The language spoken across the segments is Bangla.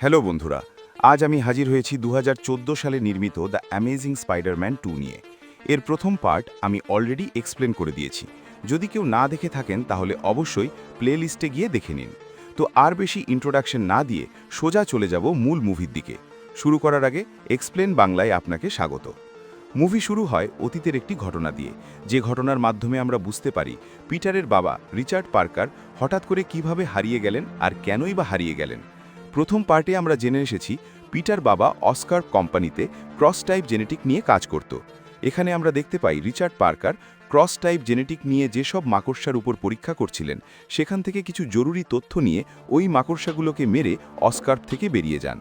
হ্যালো বন্ধুরা, আজ আমি হাজির হয়েছি 2014 সালে নির্মিত দ্য অ্যামেজিং স্পাইডারম্যান 2 নিয়ে। এর প্রথম পার্ট আমি অলরেডি এক্সপ্লেন করে দিয়েছি। যদি কেউ না দেখে থাকেন তাহলে অবশ্যই প্লে লিস্টে গিয়ে দেখে নিন। তো আর বেশি ইন্ট্রোডাকশন না দিয়ে সোজা চলে যাব মূল মুভির দিকে। শুরু করার আগে এক্সপ্লেন বাংলায় আপনাকে স্বাগত। মুভি শুরু হয় অতীতের একটি ঘটনা দিয়ে, যে ঘটনার মাধ্যমে আমরা বুঝতে পারি পিটারের বাবা রিচার্ড পার্কার হঠাৎ করে কিভাবে হারিয়ে গেলেন আর কেনই বা হারিয়ে গেলেন। প্রথম পার্টে আমরা জেনে এসেছি পিটার বাবা অস্কার কোম্পানিতে ক্রস টাইপ জেনেটিক নিয়ে কাজ করত। এখানে আমরা দেখতে পাই Richard Parker cross type genetic নিয়ে যেসব মাকড়সার উপর পরীক্ষা করছিলেন সেখান থেকে কিছু জরুরি তথ্য নিয়ে ওই মাকড়সাগুলোকে মেরে অস্কার থেকে বেরিয়ে যান।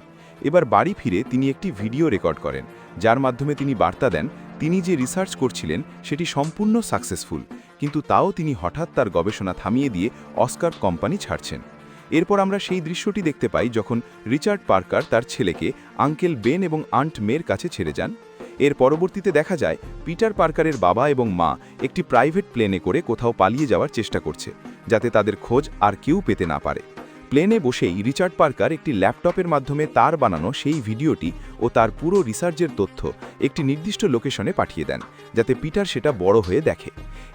এবার বাড়ি ফিরে তিনি একটি ভিডিও রেকর্ড করেন, যার মাধ্যমে তিনি বার্তা দেন তিনি যে রিসার্চ করছিলেন সেটি সম্পূর্ণ সাকসেসফুল, কিন্তু তাও তিনি হঠাৎ তার গবেষণা থামিয়ে দিয়ে অস্কার কোম্পানি ছাড়ছেন। এরপর আমরা সেই দৃশ্যটি দেখতে পাই যখন রিচার্ড পার্কার তার ছেলেকে আঙ্কেল বেন এবং আন্ট মের কাছে ছেড়ে যান। এর পরবর্তীতে দেখা যায় পিটার পার্কারের বাবা এবং মা একটি প্রাইভেট প্লেনে করে কোথাও পালিয়ে যাওয়ার চেষ্টা করছে, যাতে তাদের খোঁজ আর কেউ পেতে না পারে। প্লেনে বসেই রিচার্ড পার্কার একটি ল্যাপটপের মাধ্যমে তার বানানো সেই ভিডিওটি ও তার পুরো রিসার্চের তথ্য একটি নির্দিষ্ট লোকেশনে পাঠিয়ে দেন, যাতে পিটার সেটা বড় হয়ে দেখে।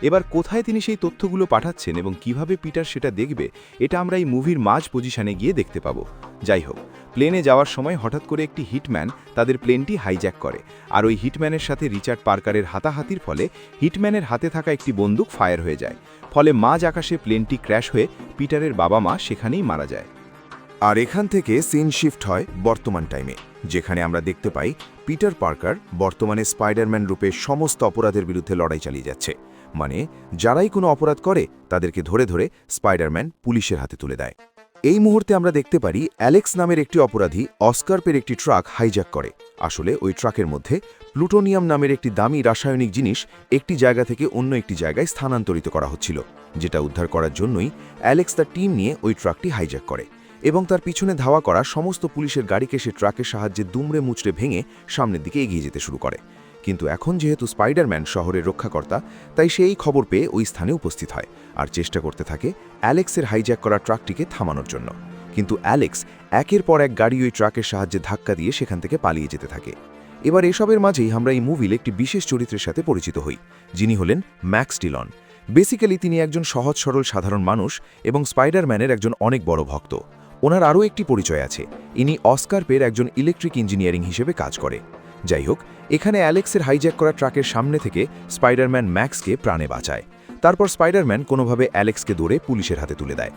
এবার কোথায় তিনি সেই তথ্যগুলো পাঠাচ্ছেন এবং কিভাবে পিটার সেটা দেখবে, এটা আমরা এই মুভির মাঝ পজিশনে গিয়ে দেখতে পাবো। যাই হোক, প্লেনে যাওয়ার সময় হঠাৎ করে একটি হিটম্যান তাদের প্লেনটি হাইজ্যাক করে, আর ওই হিটম্যানের সাথে রিচার্ড পার্কারের হাতাহাতির ফলে হিটম্যানের হাতে থাকা একটি বন্দুক ফায়ার হয়ে যায়। ফলে মাঝ আকাশে প্লেনটি ক্র্যাশ হয়ে পিটারের বাবা মা সেখানেই মারা যায়। আর এখান থেকে সিন শিফট হয় বর্তমান টাইমে, যেখানে আমরা দেখতে পাই পিটার পার্কার বর্তমানে স্পাইডারম্যান রূপে সমস্ত অপরাধের বিরুদ্ধে লড়াই চালিয়ে যাচ্ছে। মানে যারাই কোনো অপরাধ করে তাদেরকে ধরে ধরে স্পাইডারম্যান পুলিশের হাতে তুলে দেয়। এই মুহূর্তে আমরা দেখতে পারি অ্যালেক্স নামের একটি অপরাধী অস্কারপের একটি ট্রাক হাইজ্যাক করে। আসলে ওই ট্রাকের মধ্যে প্লুটোনিয়াম নামের একটি দামি রাসায়নিক জিনিস একটি জায়গা থেকে অন্য একটি জায়গায় স্থানান্তরিত করা হচ্ছিল, যেটা উদ্ধার করার জন্যই অ্যালেক্স তার টিম নিয়ে ওই ট্রাকটি হাইজ্যাক করে এবং তার পিছনে ধাওয়া করা সমস্ত পুলিশের গাড়িকে সে ট্রাকের সাহায্যে দুমড়ে মুচড়ে ভেঙে সামনের দিকে এগিয়ে যেতে শুরু করে। কিন্তু এখন যেহেতু স্পাইডারম্যান শহরের রক্ষাকর্তা, তাই সে এই খবর পেয়ে ওই স্থানে উপস্থিত হয় আর চেষ্টা করতে থাকে অ্যালেক্সের হাইজ্যাক করা ট্রাকটিকে থামানোর জন্য। কিন্তু অ্যালেক্স একের পর এক গাড়ি ওই ট্রাকের সাহায্যে ধাক্কা দিয়ে সেখান থেকে পালিয়ে যেতে থাকে। এবার এসবের মাঝেই আমরা এই মুভির একটি বিশেষ চরিত্রের সাথে পরিচিত হই, যিনি হলেন ম্যাক্স ডিলন। বেসিক্যালি তিনি একজন সহজ সরল সাধারণ মানুষ এবং স্পাইডারম্যানের একজন অনেক বড় ভক্ত। ওনার আরও একটি পরিচয় আছে, ইনি অস্কারপের একজন ইলেকট্রিক ইঞ্জিনিয়ারিং হিসেবে কাজ করে। যাই হোক, এখানে অ্যালেক্সের হাইজ্যাক করা ট্রাকের সামনে থেকে স্পাইডারম্যান ম্যাক্সকে প্রাণে বাঁচায়। তারপর স্পাইডারম্যান কোনোভাবে অ্যালেক্সকে ধরে পুলিশের হাতে তুলে দেয়।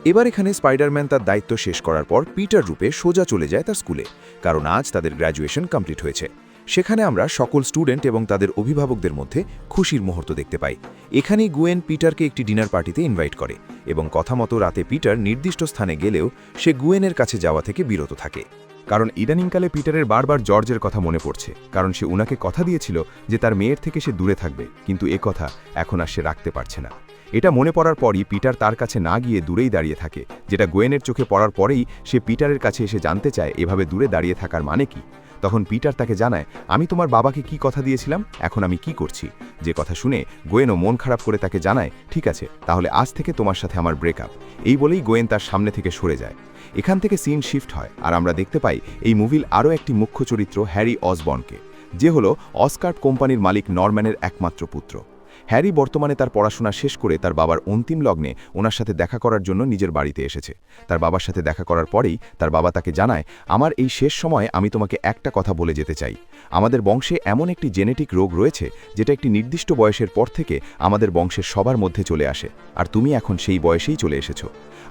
এবার এখানে স্পাইডারম্যান তার দায়িত্ব শেষ করার পর পিটার রূপে সোজা চলে যায় তার স্কুলে, কারণ আজ তাদের গ্র্যাজুয়েশন কমপ্লিট হয়েছে। সেখানে আমরা সকল স্টুডেন্ট এবং তাদের অভিভাবকদের মধ্যে খুশির মুহূর্ত দেখতে পাই। এখানেই গুয়েন পিটারকে একটি ডিনার পার্টিতে ইনভাইট করে এবং কথা মতো রাতে পিটার নির্দিষ্ট স্থানে গেলেও সে গুয়েনের কাছে যাওয়া থেকে বিরত থাকে। কারণ ইদানিংকালে পিটারের বারবার জর্জের কথা মনে পড়ছে, কারণ সে উনাকে কথা দিয়েছিল যে তার মেয়ের থেকে সে দূরে থাকবে, কিন্তু এ কথা এখন আর সে রাখতে পারছে না। এটা মনে পড়ার পরই পিটার তার কাছে না গিয়ে দূরেই দাঁড়িয়ে থাকে, যেটা গোয়েনের চোখে পড়ার পরেই সে পিটারের কাছে এসে জানতে চায় এভাবে দূরে দাঁড়িয়ে থাকার মানে কি। তখন পিটার তাকে জানায়, আমি তোমার বাবাকে কি কথা দিয়েছিলাম, এখন আমি কি করছি। যে কথা শুনে গোয়েনও মন খারাপ করে তাকে জানায়, ঠিক আছে, তাহলে আজ থেকে তোমার সাথে আমার ব্রেকআপ। এই বলেই গোয়েন তার সামনে থেকে সরে যায়। এখান থেকে সিন শিফট হয় আর আমরা দেখতে পাই এই মুভির আরও একটি মুখ্য চরিত্র হ্যারি অসবর্নকে, যে হলো অস্কার কোম্পানির মালিক নরম্যানের একমাত্র পুত্র। হ্যারি বর্তমানে তার পড়াশোনা শেষ করে তার বাবার অন্তিম লগ্নে ওনার সাথে দেখা করার জন্য নিজের বাড়িতে এসেছে। তার বাবার সাথে দেখা করার পরেই তার বাবা তাকে জানায়, আমার এই শেষ সময়ে আমি তোমাকে একটা কথা বলে যেতে চাই। আমাদের বংশে এমন একটি জেনেটিক রোগ রয়েছে যেটা একটি নির্দিষ্ট বয়সের পর থেকে আমাদের বংশের সবার মধ্যে চলে আসে, আর তুমি এখন সেই বয়সেই চলে এসেছো।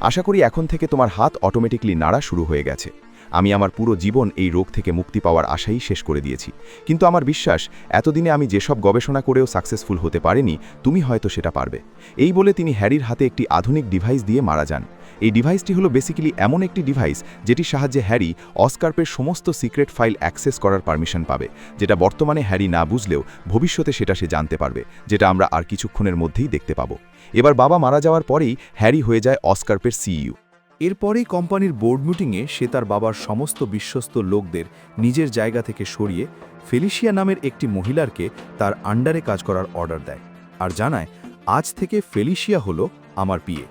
আশা করি এখন থেকে তোমার হাত অটোমেটিকলি নাড়া শুরু হয়ে গেছে। আমি আমার পুরো জীবন এই রোগ থেকে মুক্তি পাওয়ার আশাই শেষ করে দিয়েছি, কিন্তু আমার বিশ্বাস এতদিনে আমি যেসব গবেষণা করেও সাকসেসফুল হতে পারিনি, তুমি হয়তো সেটা পারবে। এই বলে তিনি হ্যারির হাতে একটি আধুনিক ডিভাইস দিয়ে মারা যান। এই ডিভাইসটি হলো বেসিক্যালি এমন একটি ডিভাইস যেটির সাহায্যে হ্যারি অস্কারপের সমস্ত সিক্রেট ফাইল অ্যাক্সেস করার পারমিশন পাবে, যেটা বর্তমানে হ্যারি না বুঝলেও ভবিষ্যতে সেটা সে জানতে পারবে, যেটা আমরা আর কিছুক্ষণের মধ্যেই দেখতে পাবো। এবার বাবা মারা যাওয়ার পরেই হ্যারি হয়ে যায় অস্কারপের সিইও। এরপরেই কোম্পানির বোর্ড মিটিংয়ে সে তার বাবার সমস্ত বিশ্বস্ত লোকদের নিজের জায়গা থেকে সরিয়ে ফেলিশিয়া নামের একটি মহিলারকে তার আন্ডারে কাজ করার অর্ডার দেয় আর জানায়, আজ থেকে ফেলিশিয়া হলো আমার পিএ।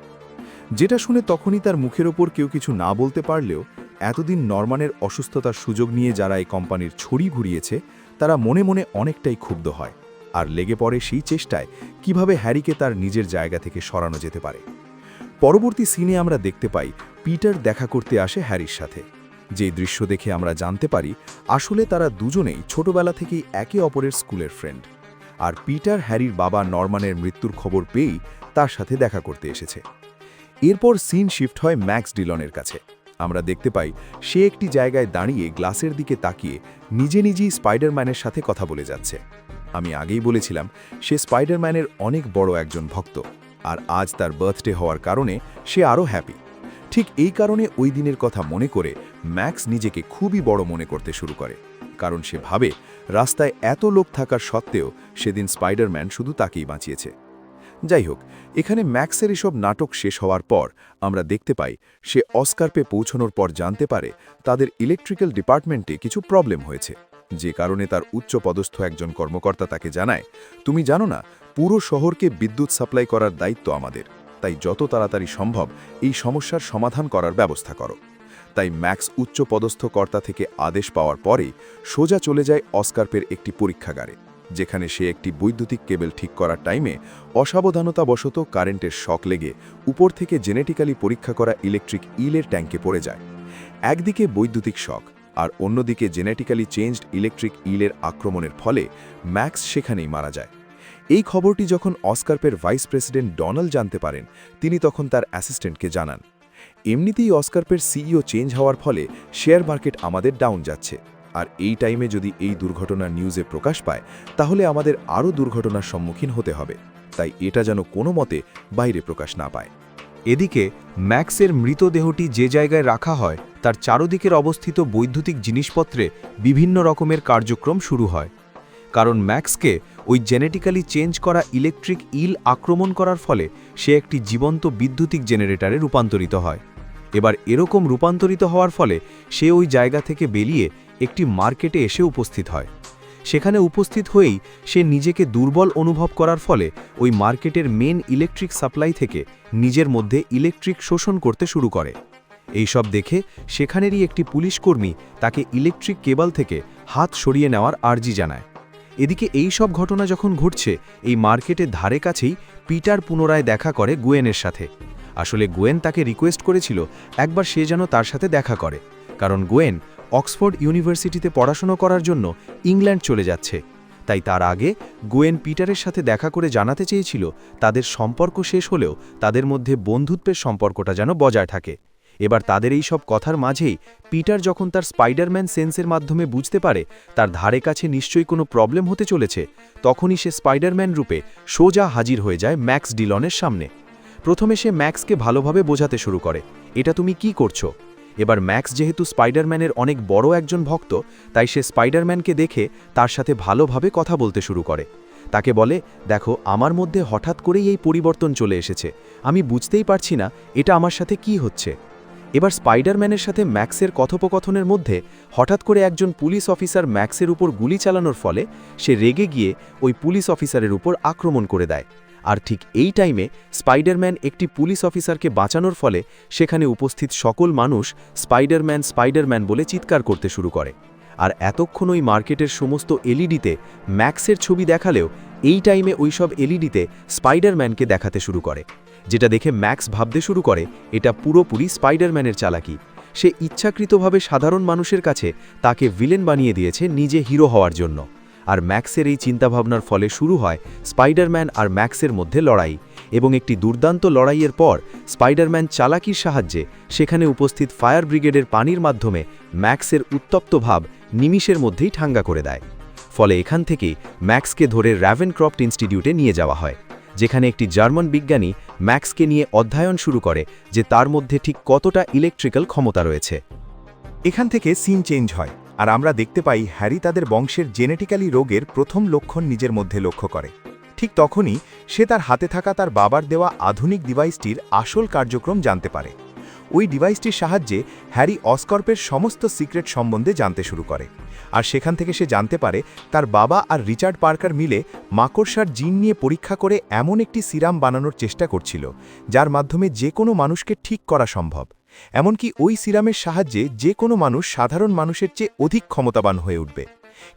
যেটা শুনে তখনই তার মুখের ওপর কেউ কিছু না বলতে পারলেও এতদিন নরমানের অসুস্থতার সুযোগ নিয়ে যারা এই কোম্পানির ছড়ি ঘুরিয়েছে তারা মনে মনে অনেকটাই ক্ষুব্ধ হয় আর লেগে পড়ে সেই চেষ্টায় কিভাবে হ্যারিকে তার নিজের জায়গা থেকে সরানো যেতে পারে। পরবর্তী সিনে আমরা দেখতে পাই পিটার দেখা করতে আসে হ্যারির সাথে। যে দৃশ্য দেখে আমরা জানতে পারি আসলে তারা দুজনেই ছোটবেলা থেকেই একে অপরের স্কুলের ফ্রেন্ড, আর পিটার হ্যারির বাবা নরমানের মৃত্যুর খবর পেয়েই তার সাথে দেখা করতে এসেছে। এরপর সিন শিফট হয় ম্যাক্স ডিলনের কাছে। আমরা দেখতে পাই সে একটি জায়গায় দাঁড়িয়ে গ্লাসের দিকে তাকিয়ে নিজে নিজেই স্পাইডারম্যানের সাথে কথা বলে যাচ্ছে। আমি আগেই বলেছিলাম সে স্পাইডারম্যানের অনেক বড় একজন ভক্ত, আর আজ তার বার্থডে হওয়ার কারণে সে আরও হ্যাপি। ঠিক এই কারণে ওই দিনের কথা মনে করে ম্যাক্স নিজেকে খুবই বড় মনে করতে শুরু করে, কারণ সে ভাবে রাস্তায় এত লোক থাকার সত্ত্বেও সেদিন স্পাইডারম্যান শুধু তাকেই বাঁচিয়েছে। যাই হোক, এখানে ম্যাক্সের এসব নাটক শেষ হওয়ার পর আমরা দেখতে পাই সে অস্কার পেয়ে পৌঁছানোর পর জানতে পারে তাদের ইলেকট্রিক্যাল ডিপার্টমেন্টে কিছু প্রবলেম হয়েছে, যে কারণে তার উচ্চপদস্থ একজন কর্মকর্তা তাকে জানায়, তুমি জানো না, পুরো শহরকে বিদ্যুৎ সাপ্লাই করার দায়িত্ব আমাদের, তাই যত তাড়াতাড়ি সম্ভব এই সমস্যার সমাধান করার ব্যবস্থা করো। তাই ম্যাক্স উচ্চপদস্থ কর্তা থেকে আদেশ পাওয়ার পরেই সোজা চলে যায় অস্কারপের একটি পরীক্ষাগারে, যেখানে সে একটি বৈদ্যুতিক কেবল ঠিক করার টাইমে অসাবধানতাবশত কারেন্টের শক লেগে উপর থেকে জেনেটিক্যালি পরীক্ষা করা ইলেকট্রিক ইলের ট্যাঙ্কে পড়ে যায়। একদিকে বৈদ্যুতিক শক আর অন্যদিকে জেনেটিক্যালি চেঞ্জড ইলেকট্রিক ইলের আক্রমণের ফলে ম্যাক্স সেখানেই মারা যায়। এই খবরটি যখন অস্কারপের ভাইস প্রেসিডেন্ট ডোনাল্ড জানতে পারেন, তিনি তখন তার অ্যাসিস্ট্যান্টকে জানান। এমনিতেই অস্কারপের সিইও চেঞ্জ হওয়ার ফলে শেয়ার মার্কেট আমাদের ডাউন যাচ্ছে, আর এই টাইমে যদি এই দুর্ঘটনা নিউজে প্রকাশ পায় তাহলে আমাদের আরও দুর্ঘটনার সম্মুখীন হতে হবে, তাই এটা যেন কোনো মতে বাইরে প্রকাশ না পায়। এদিকে ম্যাক্সের মৃতদেহটি যে জায়গায় রাখা হয় তার চারদিকের অবস্থিত বৈদ্যুতিক জিনিসপত্রে বিভিন্ন রকমের কার্যক্রম শুরু হয়, কারণ ম্যাক্সকে ওই জেনেটিক্যালি চেঞ্জ করা ইলেকট্রিক ইল আক্রমণ করার ফলে সে একটি জীবন্ত বিদ্যুতিক জেনারেটরে রূপান্তরিত হয়। এবার এরকম রূপান্তরিত হওয়ার ফলে সে ওই জায়গা থেকে বেরিয়ে একটি মার্কেটে এসে উপস্থিত হয়। সেখানে উপস্থিত হয়েই সে নিজেকে দুর্বল অনুভব করার ফলে ওই মার্কেটের মেন ইলেকট্রিক সাপ্লাই থেকে নিজের মধ্যে ইলেকট্রিক শোষণ করতে শুরু করে। এই সব দেখে সেখানেরই একটি পুলিশকর্মী তাকে ইলেকট্রিক কেবল থেকে হাত সরিয়ে নেওয়ার আর্জি জানায়। এদিকে এই সব ঘটনা যখন ঘটছে, এই মার্কেটের ধারে কাছেই পিটার পুনরায় দেখা করে গুয়েনের সাথে। আসলে গুয়েন তাকে রিকোয়েস্ট করেছিল একবার সে যেন তার সাথে দেখা করে, কারণ গুয়েন অক্সফোর্ড ইউনিভার্সিটিতে পড়াশোনা করার জন্য ইংল্যান্ড চলে যাচ্ছে। তাই তার আগে গুয়েন পিটারের সাথে দেখা করে জানাতে চেয়েছিল তাদের সম্পর্ক শেষ হলেও তাদের মধ্যে বন্ধুত্বের সম্পর্কটা যেন বজায় থাকে। এবার তাদের এই সব কথার মাঝেই পিটার যখন তার স্পাইডারম্যান সেন্সের মাধ্যমে বুঝতে পারে তার ধারে কাছে নিশ্চয়ই কোনো প্রবলেম হতে চলেছে, তখনই সে স্পাইডারম্যান রূপে সোজা হাজির হয়ে যায় ম্যাক্স ডিলনের সামনে। প্রথমে সে ম্যাক্সকে ভালোভাবে বোঝাতে শুরু করে, এটা তুমি কি করছো। এবার ম্যাক্স যেহেতু স্পাইডারম্যানের অনেক বড় একজন ভক্ত, তাই সে স্পাইডারম্যানকে দেখে তার সাথে ভালোভাবে কথা বলতে শুরু করে। তাকে বলে, দেখো, আমার মধ্যে হঠাৎ করেই এই পরিবর্তন চলে এসেছে, আমি বুঝতেই পারছি না এটা আমার সাথে কি হচ্ছে। এবার স্পাইডারম্যানের সাথে ম্যাক্সের কথোপকথনের মধ্যে হঠাৎ করে একজন পুলিশ অফিসার ম্যাক্সের উপর গুলি চালানোর ফলে সে রেগে গিয়ে ওই পুলিশ অফিসারের উপর আক্রমণ করে দেয়। আর ঠিক এই টাইমে স্পাইডারম্যান একটি পুলিশ অফিসারকে বাঁচানোর ফলে সেখানে উপস্থিত সকল মানুষ স্পাইডারম্যান স্পাইডারম্যান বলে চিৎকার করতে শুরু করে। আর এতক্ষণ ওই মার্কেটের সমস্ত এলইডিতে ম্যাক্সের ছবি দেখালেও এই টাইমে ওইসব এলইডিতে স্পাইডারম্যানকে দেখাতে শুরু করে, যেটা দেখে ম্যাক্স ভাবতে শুরু করে এটা পুরোপুরি স্পাইডারম্যানের চালাকি। সে ইচ্ছাকৃতভাবে সাধারণ মানুষের কাছে তাকে ভিলেন বানিয়ে দিয়েছে নিজে হিরো হওয়ার জন্য। আর ম্যাক্সের এই চিন্তাভাবনার ফলে শুরু হয় স্পাইডারম্যান আর ম্যাক্সের মধ্যে লড়াই, এবং একটি দুর্দান্ত লড়াইয়ের পর স্পাইডারম্যান চালাকির সাহায্যে সেখানে উপস্থিত ফায়ার ব্রিগেডের পানির মাধ্যমে ম্যাক্সের উত্তপ্ত ভাব নিমিষের মধ্যেই ঠাঙ্গা করে দেয়। ফলে এখান থেকেই ম্যাক্সকে ধরে র্যাভেনক্রফট ইনস্টিটিউটে নিয়ে যাওয়া হয়, যেখানে একটি জার্মান বিজ্ঞানী ম্যাক্সকে নিয়ে অধ্যয়ন শুরু করে যে তার মধ্যে ঠিক কতটা ইলেকট্রিক্যাল ক্ষমতা রয়েছে। এখান থেকে সিন চেঞ্জ হয়, আর আমরা দেখতে পাই হ্যারি তাদের বংশের জেনেটিক্যালি রোগের প্রথম লক্ষণ নিজের মধ্যে লক্ষ্য করে। ঠিক তখনই সে তার হাতে থাকা তার বাবার দেওয়া আধুনিক ডিভাইসটির আসল কার্যক্রম জানতে পারে। ওই ডিভাইসটির সাহায্যে হ্যারি অস্কর্পের সমস্ত সিক্রেট সম্বন্ধে জানতে শুরু করে, আর সেখান থেকে সে জানতে পারে তার বাবা আর রিচার্ড পার্কার মিলে মাকড়সার জিন নিয়ে পরীক্ষা করে এমন একটি সিরাম বানানোর চেষ্টা করছিল যার মাধ্যমে যে কোনো মানুষকে ঠিক করা সম্ভব। এমনকি ওই সিরামের সাহায্যে যে কোনো মানুষ সাধারণ মানুষের চেয়ে অধিক ক্ষমতাবান হয়ে উঠবে।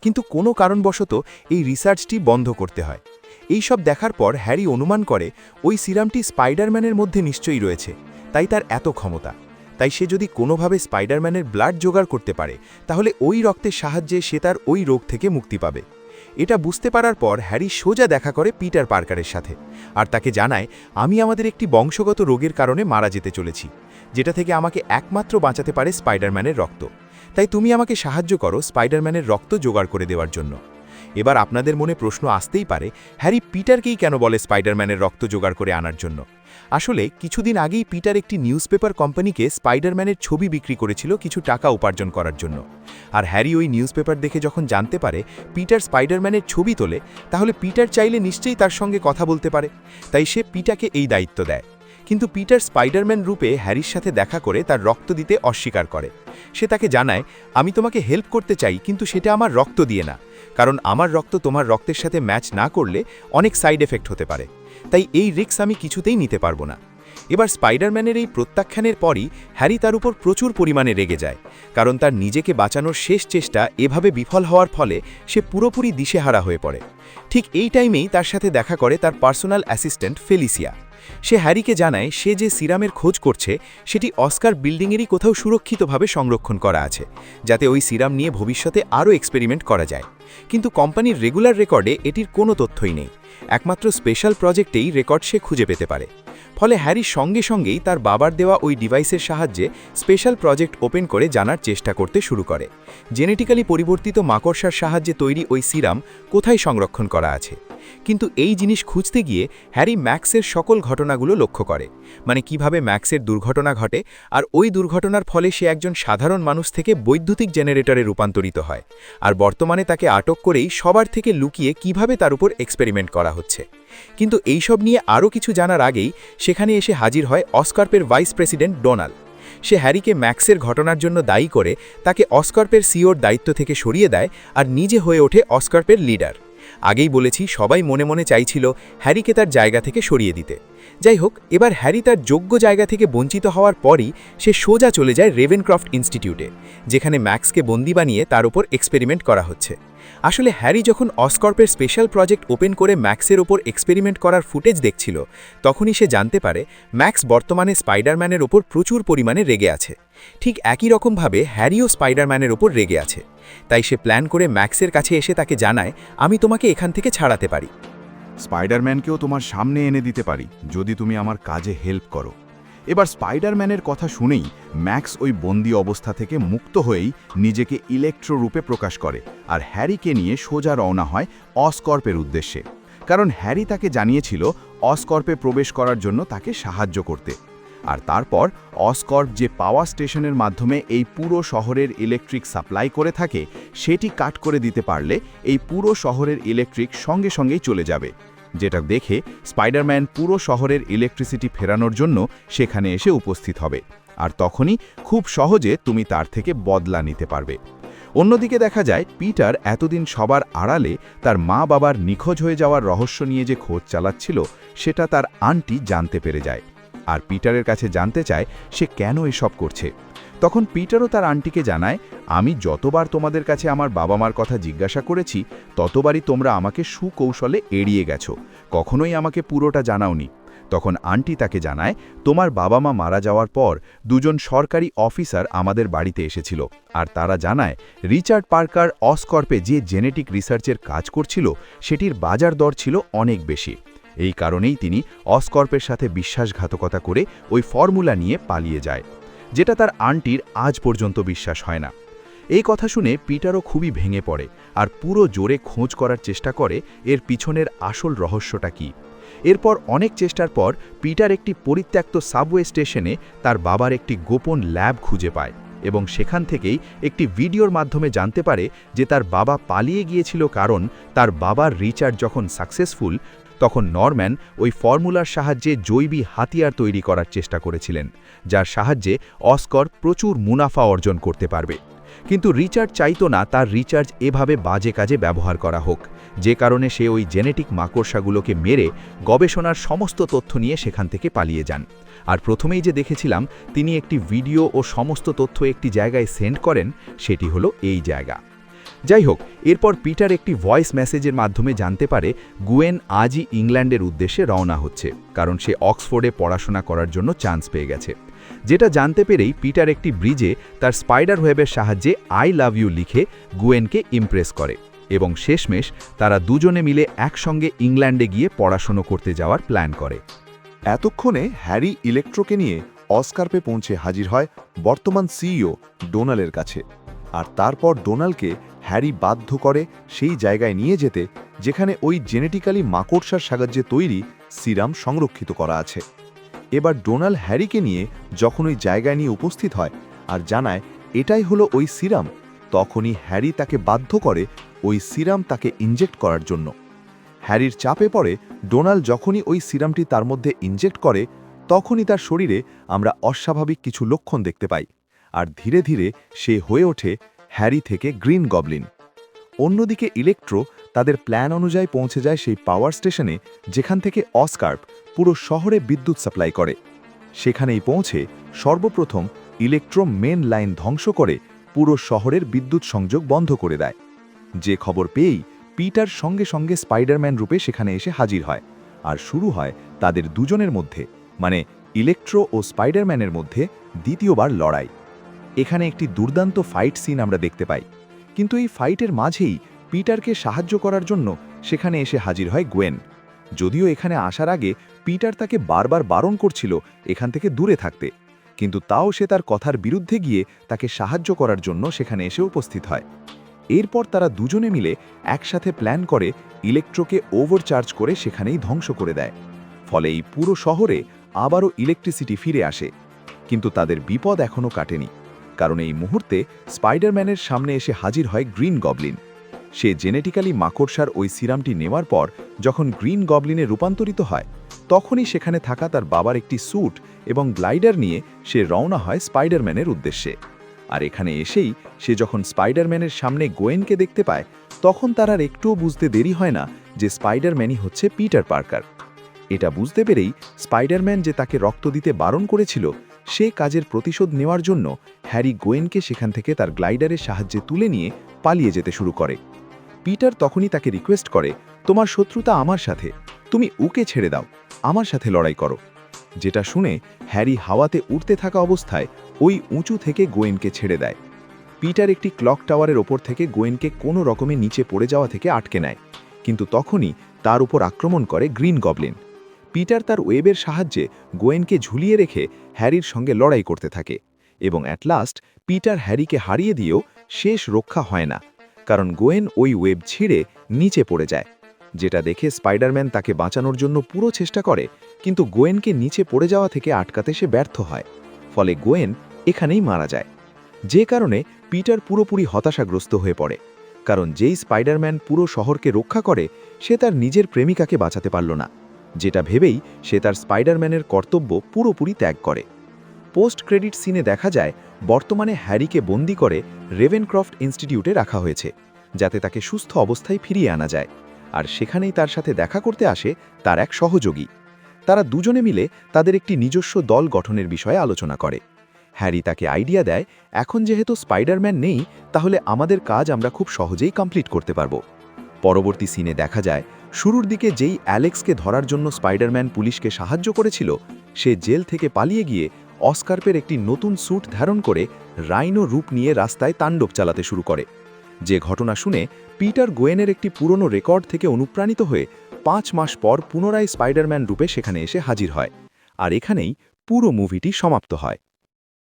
কিন্তু কোনো কারণবশত এই রিসার্চটি বন্ধ করতে হয়। এই সব দেখার পর হ্যারি অনুমান করে ওই সিরামটি স্পাইডারম্যানের মধ্যে নিশ্চয়ই রয়েছে, তাই তার এত ক্ষমতা। তাই সে যদি কোনোভাবে স্পাইডারম্যানের ব্লাড জোগাড় করতে পারে, তাহলে ওই রক্তের সাহায্যে সে তার ওই রোগ থেকে মুক্তি পাবে। এটা বুঝতে পারার পর হ্যারি সোজা দেখা করে পিটার পার্কারের সাথে, আর তাকে জানায়, আমি আমাদের একটি বংশগত রোগের কারণে মারা যেতে চলেছি, যেটা থেকে আমাকে একমাত্র বাঁচাতে পারে স্পাইডারম্যানের রক্ত। তাই তুমি আমাকে সাহায্য করো স্পাইডারম্যানের রক্ত জোগাড় করে দেওয়ার জন্য। এবার আপনাদের মনে প্রশ্ন আসতেই পারে, হ্যারি পিটারকেই কেন বলে স্পাইডারম্যানের রক্ত জোগাড় করে আনার জন্য? আসলে কিছুদিন আগেই পিটার একটি নিউজপেপার কোম্পানিকে স্পাইডারম্যানের ছবি বিক্রি করেছিল কিছু টাকা উপার্জন করার জন্য। আর হ্যারি ওই নিউজপেপার দেখে যখন জানতে পারে পিটার স্পাইডারম্যানের ছবি তোলে, তাহলে পিটার চাইলে নিশ্চয়ই তার সঙ্গে কথা বলতে পারে। তাই সে পিটারকে এই দায়িত্ব দেয়। কিন্তু পিটার স্পাইডারম্যান রূপে হ্যারির সাথে দেখা করে তার রক্ত দিতে অস্বীকার করে। সে তাকে জানায়, আমি তোমাকে হেল্প করতে চাই, কিন্তু সেটা আমার রক্ত দিয়ে না, কারণ আমার রক্ত তোমার রক্তের সাথে ম্যাচ না করলে অনেক সাইড এফেক্ট হতে পারে। তাই এই রিস্ক আমি কিছুতেই নিতে পারবো না। এবার স্পাইডারম্যানের এই প্রত্যাখ্যানের পরই হ্যারি তার উপর প্রচুর পরিমাণে রেগে যায়, কারণ তার নিজেকে বাঁচানোর শেষ চেষ্টা এভাবে বিফল হওয়ার ফলে সে পুরোপুরি দিশেহারা হয়ে পড়ে। ঠিক এই টাইমেই তার সাথে দেখা করে তার পার্সোনাল অ্যাসিস্ট্যান্ট ফেলিসিয়া। সে হ্যারিকে জানায় সে যে সিরামের খোঁজ করছে সেটি অস্কার বিল্ডিংয়েরই কোথাও সুরক্ষিতভাবে সংরক্ষণ করা আছে, যাতে ওই সিরাম নিয়ে ভবিষ্যতে আরও এক্সপেরিমেন্ট করা যায়। কিন্তু কোম্পানির রেগুলার রেকর্ডে এটির কোনো তথ্যই নেই, একমাত্র স্পেশাল প্রজেক্টেই রেকর্ড সে খুঁজে পেতে পারে। ফলে হ্যারি সঙ্গে সঙ্গেই তার বাবার দেওয়া ওই ডিভাইসের সাহায্যে স্পেশাল প্রজেক্ট ওপেন করে জানার চেষ্টা করতে শুরু করে জেনেটিক্যালি পরিবর্তিত মাকড়সার সাহায্যে তৈরি ওই সিরাম কোথায় সংরক্ষণ করা আছে। কিন্তু এই জিনিস খুঁজতে গিয়ে হ্যারি ম্যাক্সের সকল ঘটনাগুলো লক্ষ্য করে, মানে কিভাবে ম্যাক্সের দুর্ঘটনা ঘটে, আর ওই দুর্ঘটনার ফলে সে একজন সাধারণ মানুষ থেকে বৈদ্যুতিক জেনারেটরে রূপান্তরিত হয়, আর বর্তমানে তাকে আটক করেই সবার থেকে লুকিয়ে কিভাবে তার উপর এক্সপেরিমেন্ট করা হচ্ছে। কিন্তু এইসব নিয়ে আরও কিছু জানার আগেই সেখানে এসে হাজির হয় অসকর্পের ভাইস প্রেসিডেন্ট ডোনাল্ড। সে হ্যারিকে ম্যাক্সের ঘটনার জন্য দায়ী করে তাকে অসকর্পের সিওর দায়িত্ব থেকে সরিয়ে দেয় আর নিজে হয়ে ওঠে অসকর্পের লিডার। আগেই বলেছি, সবাই মনে মনে চাইছিল হ্যারিকে তার জায়গা থেকে সরিয়ে দিতে। যাই হোক, এবার হ্যারি তার যোগ্য জায়গা থেকে বঞ্চিত হওয়ার পরই সে সোজা চলে যায় রেভেনক্রফট ইনস্টিটিউটে, যেখানে ম্যাক্সকে বন্দি বানিয়ে তার উপর এক্সপেরিমেন্ট করা হচ্ছে। আসলে হ্যারি যখন অসকর্পের স্পেশাল প্রজেক্ট ওপেন করে ম্যাক্সের ওপর এক্সপেরিমেন্ট করার ফুটেজ দেখছিল, তখনই সে জানতে পারে ম্যাক্স বর্তমানে স্পাইডারম্যানের ওপর প্রচুর পরিমাণে রেগে আছে। ঠিক একই রকমভাবে হ্যারিও স্পাইডারম্যানের ওপর রেগে আছে। তাই সে প্ল্যান করে ম্যাক্সের কাছে এসে তাকে জানায়, আমি তোমাকে এখান থেকে ছাড়াতে পারি। স্পাইডারম্যানকেও তোমার সামনে এনে দিতে পারি যদি তুমি আমার কাজে হেল্প করো। এবার স্পাইডারম্যানের কথা শুনেই ম্যাক্স ওই বন্দি অবস্থা থেকে মুক্ত হয়েই নিজেকে ইলেকট্রো রূপে প্রকাশ করে আর হ্যারিকে নিয়ে সোজা রওনা হয় অসকর্পের উদ্দেশ্যে, কারণ হ্যারি তাকে জানিয়েছিল অসকর্পে প্রবেশ করার জন্য তাকে সাহায্য করতে। আর তারপর অসকর্প যে পাওয়ার স্টেশনের মাধ্যমে এই পুরো শহরের ইলেকট্রিক সাপ্লাই করে থাকে সেটি কাট করে দিতে পারলে এই পুরো শহরের ইলেকট্রিক সঙ্গে সঙ্গেই চলে যাবে, যেটা দেখে স্পাইডারম্যান পুরো শহরের ইলেকট্রিসিটি ফেরানোর জন্য সেখানে এসে উপস্থিত হবে, আর তখনই খুব সহজে তুমি তার থেকে বদলা নিতে পারবে। অন্যদিকে দেখা যায় পিটার এতদিন সবার আড়ালে তার মা বাবার নিখোঁজ হয়ে যাওয়ার রহস্য নিয়ে যে খোঁজ চালাচ্ছিল সেটা তার আন্টি জানতে পেরে যায়, আর পিটারের কাছে জানতে চায় সে কেন এসব করছে। তখন পিটারও তার আন্টিকে জানায়, আমি যতবার তোমাদের কাছে আমার বাবা মার কথা জিজ্ঞাসা করেছি ততবারই তোমরা আমাকে সুকৌশলে এড়িয়ে গেছো, কখনোই আমাকে পুরোটা জানাওনি। তখন আন্টি তাকে জানায়, তোমার বাবা মা মারা যাওয়ার পর দুজন সরকারি অফিসার আমাদের বাড়িতে এসেছিল, আর তারা জানায় রিচার্ড পার্কার অসকর্পে যে জেনেটিক রিসার্চের কাজ করছিল সেটির বাজার দর ছিল অনেক বেশি। এই কারণেই তিনি অসকর্পের সাথে বিশ্বাসঘাতকতা করে ওই ফর্মুলা নিয়ে পালিয়ে যায়, যেটা তার আন্টির আজ পর্যন্ত বিশ্বাস হয় না। এই কথা শুনে পিটারও খুবই ভেঙে পড়ে আর পুরো জোরে খোঁজ করার চেষ্টা করে এর পিছনের আসল রহস্যটা কী। এরপর অনেক চেষ্টার পর পিটার একটি পরিত্যক্ত সাবওয়ে স্টেশনে তার বাবার একটি গোপন ল্যাব খুঁজে পায় এবং সেখান থেকেই একটি ভিডিওর মাধ্যমে জানতে পারে যে তার বাবা পালিয়ে গিয়েছিল কারণ তার বাবার রিচার্ড যখন সাকসেসফুল তখন নরম্যান ওই ফর্মুলার সাহায্যে জৈবী হাতিয়ার তৈরি করার চেষ্টা করেছিলেন, যার সাহায্যে অসকর প্রচুর মুনাফা অর্জন করতে পারবে। কিন্তু রিচার্ড চাইতো না তার রিচার্জ এভাবে বাজে কাজে ব্যবহার করা হোক, যে কারণে সে ওই জেনেটিক মাকড়সাগুলোকে মেরে গবেষণার সমস্ত তথ্য নিয়ে সেখান থেকে পালিয়ে যান। আর প্রথমেই যে দেখেছিলাম তিনি একটি ভিডিও ও সমস্ত তথ্য একটি জায়গায় সেন্ড করেন, সেটি হলো এই জায়গা। যাই হোক, এরপর পিটার একটি ভয়েস মেসেজের মাধ্যমে জানতে পারে গুয়েন আজই ইংল্যান্ডের উদ্দেশ্যে রওনা হচ্ছে, কারণ সে অক্সফোর্ডে পড়াশোনা করার জন্য চান্স পেয়ে গেছে। যেটা জানতে পেরেই পিটার একটি ব্রিজে তার স্পাইডার ওয়েবের সাহায্যে আই লাভ ইউ লিখে গুয়েনকে ইমপ্রেস করে এবং শেষমেশ তারা দুজনে মিলে একসঙ্গে ইংল্যান্ডে গিয়ে পড়াশোনা করতে যাওয়ার প্ল্যান করে। এতক্ষণে হ্যারি ইলেকট্রোকে নিয়ে অস্কার্পে পৌঁছে হাজির হয় বর্তমান সিইও ডোনাল্ডের কাছে, আর তারপর ডোনাল্ডকে হ্যারি বাধ্য করে সেই জায়গায় নিয়ে যেতে যেখানে ওই জেনেটিক্যালি মাকড়সার সাহায্যে তৈরি সিরাম সংরক্ষিত করা আছে। এবার ডোনাল্ড হ্যারিকে নিয়ে যখন ওই জায়গায় নিয়ে উপস্থিত হয় আর জানায় এটাই হলো ওই সিরাম, তখনই হ্যারি তাকে বাধ্য করে ওই সিরাম তাকে ইনজেক্ট করার জন্য। হ্যারির চাপে পড়ে ডোনাল্ড যখনই ওই সিরামটি তার মধ্যে ইনজেক্ট করে, তখনই তার শরীরে আমরা অস্বাভাবিক কিছু লক্ষণ দেখতে পাই, আর ধীরে ধীরে সে হয়ে ওঠে হ্যারি থেকে গ্রিন গবলিন। অন্যদিকে ইলেকট্রো তাদের প্ল্যান অনুযায়ী পৌঁছে যায় সেই পাওয়ার স্টেশনে যেখান থেকে অস্কার্প পুরো শহরে বিদ্যুৎ সাপ্লাই করে। সেখানেই পৌঁছে সর্বপ্রথম ইলেকট্রো মেন লাইন ধ্বংস করে পুরো শহরের বিদ্যুৎ সংযোগ বন্ধ করে দেয়। যে খবর পেয়েই পিটার সঙ্গে সঙ্গে স্পাইডারম্যান রূপে সেখানে এসে হাজির হয়, আর শুরু হয় তাদের দুজনের মধ্যে, মানে ইলেকট্রো ও স্পাইডারম্যানের মধ্যে দ্বিতীয়বার লড়াই। এখানে একটি দুর্দান্ত ফাইট সিন আমরা দেখতে পাই, কিন্তু এই ফাইটের মাঝেই পিটারকে সাহায্য করার জন্য সেখানে এসে হাজির হয় গুয়েন। যদিও এখানে আসার আগে পিটার তাকে বারবার বারণ করছিল এখান থেকে দূরে থাকতে, কিন্তু তাও সে তার কথার বিরুদ্ধে গিয়ে তাকে সাহায্য করার জন্য সেখানে এসে উপস্থিত হয়। এরপর তারা দুজনে মিলে একসাথে প্ল্যান করে ইলেকট্রোকে ওভারচার্জ করে সেখানেই ধ্বংস করে দেয়। ফলে এই পুরো শহরে আবারও ইলেকট্রিসিটি ফিরে আসে। কিন্তু তাদের বিপদ এখনও কাটেনি, কারণ এই মুহূর্তে স্পাইডারম্যানের সামনে এসে হাজির হয় গ্রিন গবলিন। সে জেনেটিক্যালি মাকড়সার ওই সিরামটি নেওয়ার পর যখন গ্রিন গবলিনে রূপান্তরিত হয়, তখনই সেখানে থাকা তার বাবার একটি স্যুট এবং গ্লাইডার নিয়ে সে রওনা হয় স্পাইডারম্যানের উদ্দেশ্যে। আর এখানে এসেই সে যখন স্পাইডারম্যানের সামনে গোয়েনকে দেখতে পায়, তখন তার আর একটুও বুঝতে দেরি হয় না যে স্পাইডারম্যানই হচ্ছে পিটার পার্কার। এটা বুঝতে পেরেই স্পাইডারম্যান যে তাকে রক্ত দিতে বারণ করেছিল, সে কাজের প্রতিশোধ নেওয়ার জন্য হ্যারি গোয়েনকে সেখান থেকে তার গ্লাইডারের সাহায্যে তুলে নিয়ে পালিয়ে যেতে শুরু করে। পিটার তখনই তাকে রিকোয়েস্ট করে, তোমার শত্রুতা আমার সাথে, তুমি ওকে ছেড়ে দাও, আমার সাথে লড়াই করো। যেটা শুনে হ্যারি হাওয়াতে উড়তে থাকা অবস্থায় ওই উঁচু থেকে গোয়েনকে ছেড়ে দেয়। পিটার একটি ক্লক টাওয়ারের ওপর থেকে গোয়েনকে কোনো রকমে নিচে পড়ে যাওয়া থেকে আটকে নেয়, কিন্তু তখনই তার উপর আক্রমণ করে গ্রিন গবলিন। পিটার তার ওয়েবের সাহায্যে গোয়েনকে ঝুলিয়ে রেখে হ্যারির সঙ্গে লড়াই করতে থাকে, এবং অ্যাট লাস্ট পিটার হ্যারিকে হারিয়ে দিয়েও শেষ রক্ষা হয় না, কারণ গোয়েন ওই ওয়েব ছিঁড়ে নিচে পড়ে যায়। যেটা দেখে স্পাইডারম্যান তাকে বাঁচানোর জন্য পুরো চেষ্টা করে, কিন্তু গোয়েনকে নিচে পড়ে যাওয়া থেকে আটকাতে সে ব্যর্থ হয়। ফলে গোয়েন এখানেই মারা যায়। যে কারণে পিটার পুরোপুরি হতাশাগ্রস্ত হয়ে পড়ে, কারণ যেই স্পাইডারম্যান পুরো শহরকে রক্ষা করে সে তার নিজের প্রেমিকাকে বাঁচাতে পারল না, যেটা ভেবেই সে তার স্পাইডারম্যানের কর্তব্য পুরোপুরি ত্যাগ করে। পোস্ট ক্রেডিট সিনে দেখা যায় বর্তমানে হ্যারিকে বন্দি করে রেভেনক্রফট ইনস্টিটিউটে রাখা হয়েছে, যাতে তাকে সুস্থ অবস্থায় ফিরিয়ে আনা যায়। আর সেখানেই তার সাথে দেখা করতে আসে তার এক সহযোগী। তারা দুজনে মিলে তাদের একটি নিজস্ব দল গঠনের বিষয়ে আলোচনা করে। হ্যারি তাকে আইডিয়া দেয়, এখন যেহেতু স্পাইডারম্যান নেই, তাহলে আমাদের কাজ আমরা খুব সহজেই কমপ্লিট করতে পারব। পরবর্তী সিনে দেখা যায় শুরুর দিকে যেই অ্যালেক্সকে ধরার জন্য স্পাইডারম্যান পুলিশকে সাহায্য করেছিল, সে জেল থেকে পালিয়ে গিয়ে অস্কার্পের একটি নতুন স্যুট ধারণ করে রাইনো রূপ নিয়ে রাস্তায় তাণ্ডব চালাতে শুরু করে। যে ঘটনা শুনে পিটার গোয়েনের একটি পুরনো রেকর্ড থেকে অনুপ্রাণিত হয়ে 5 মাস পর পুনরায় স্পাইডারম্যান রূপে সেখানে এসে হাজির হয়। আর এখানেই পুরো মুভিটি সমাপ্ত হয়।